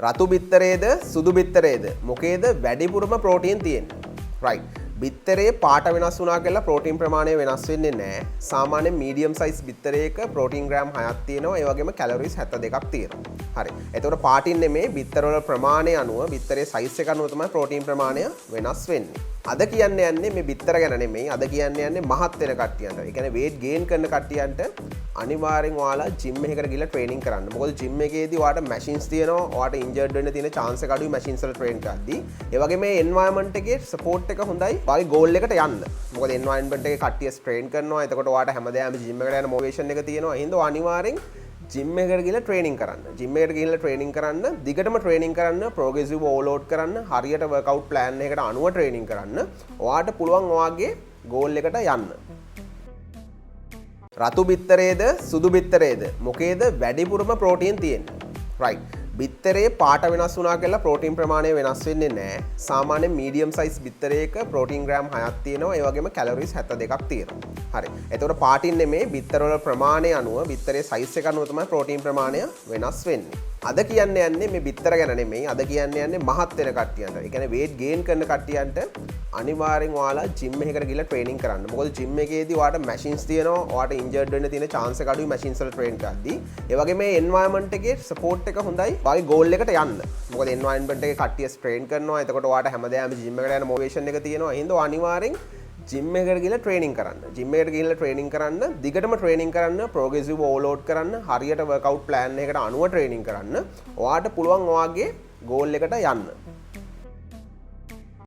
රතු බිත්තරේද සුදු බිත්තරේද මොකේද වැඩිපුරම ප්‍රෝටීන් තියෙන්නේ? right. බිත්තරේ පාට වෙනස් වුණා කියලා ප්‍රෝටීන් ප්‍රමාණය වෙනස් වෙන්නේ නැහැ. සාමාන්‍ය මීඩියම් සයිස් බිත්තරයක ප්‍රෝටීන් ග්‍රෑම් 6ක් තියෙනවා. ඒ වගේම කැලොරිස් 72ක් තියෙනවා. හරි. එතකොට පාටින් නෙමේ බිත්තරවල ප්‍රමාණය අනුව බිත්තරේ සයිස් එක අනුව තමයි ප්‍රෝටීන් ප්‍රමාණය වෙනස් වෙන්නේ. අද කියන්නේ යන්නේ මේ බිත්තර ගැන නෙමෙයි. අද කියන්නේ යන්නේ මහත් වෙන කට්ටියන්ට. ඒ කියන්නේ weight gain කරන කට්ටියන්ට අනිවාර්යෙන් ඔයාලා ජිම් එකකට ගිහලා ට්‍රේනින් කරන්න. මොකද ජිම් එකේදී ඔයාලට මැෂින්ස් තියෙනවා. ඔයාලට ඉන්ජර්ඩ් වෙන්න තියෙන chance එක අඩුයි මැෂින්ස් වල ට්‍රේන් කරද්දී. ඒ වගේම මේ එන්වයරන්මන්ට් එකේ සපෝට් එක හොඳයි. ඔයාගේ ගෝල් එකට යන්න. මොකද එන්වයරන්මන්ට් එකේ කට්ටිය ට්‍රේන් කරනවා. එතකොට ඔයාලට හැමදාම ජිම් එකට යන මොටිවේෂන් එක තියෙනවා. එහෙනම් අනිවාර්යෙන් ජිම් එකට ගිහලා ට්‍රේනින් කරන්න. ජිම් එකට ගිහලා ට්‍රේනින් කරන්න, දිගටම ට්‍රේනින් කරන්න, ප්‍රෝග්‍රෙසිව් ඕවර්ලෝඩ් කරන්න, හරියට වර්ක්අවුට් ප්ලෑන් එකකට අනුව ට්‍රේනින් කරන්න. ඔයාට පුළුවන් ඔයාගේ ගෝල් එකට යන්න. රතු බිත්තරේද සුදු බිත්තරේද මොකේද වැඩිපුරම ප්‍රෝටීන් තියෙන්නේ? right. බිත්තරේ පාට වෙනස් වුණා කියලා ප්‍රෝටීන් ප්‍රමාණය වෙනස් වෙන්නේ නැහැ. සාමාන්‍ය මීඩියම් සයිස් බිත්තරයක ප්‍රෝටීන් ග්‍රෑම් 6ක් තියෙනවා. ඒ වගේම කැලොරිස් 72ක් තියෙනවා. හරි. එතකොට පාටින් නෙමේ බිත්තරවල ප්‍රමාණය අනුව බිත්තරේ සයිස් එක අනුව තමයි ප්‍රෝටීන් ප්‍රමාණය වෙනස් වෙන්නේ. අද කියන්නේ යන්නේ මේ බිත්තර ගැන නෙමෙයි. අද කියන්නේ යන්නේ මහත් වෙන කට්ටියන්ට. ඒ කියන්නේ weight gain කරන කට්ටියන්ට අනිවාර්යෙන් ඔයාලා ජිම් එකකට ගිහලා ට්‍රේනින් කරන්න. මොකද ජිම් එකේදී ඔයාලට මැෂින්ස් තියෙනවා. ඔයාලට ඉන්ජර්ඩ් වෙන්න තියෙන chance එක අඩුයි මැෂින්ස් වල ට්‍රේන් කරද්දී. ඒ වගේම මේ එන්වයරන්මන්ට් එකේ සපෝට් එක හොඳයි. ඔයාගේ ගෝල් එකට යන්න. මොකද එන්වයරන්මන්ට් එකේ කට්ටිය ට්‍රේන් කරනවා. එතකොට ඔයාලට හැමදාම ජිම් එකට යන මොටිවේෂන් එක තියෙනවා. එහෙනම් අනිවාර්යෙන් ජිම් එකට ගිහලා ට්‍රේනින් කරන්න. ජිම් එකට ගිහලා ට්‍රේනින් කරන්න, දිගටම ට්‍රේනින් කරන්න, ප්‍රෝග්‍රෙසිව් ඕවර්ලෝඩ් කරන්න, හරියට වර්ක්අවුට් ප්ලෑන් එකකට අනුව ට්‍රේනින් කරන්න. ඔයාට පුළුවන් ඔයාගේ ගෝල් එකට යන්න.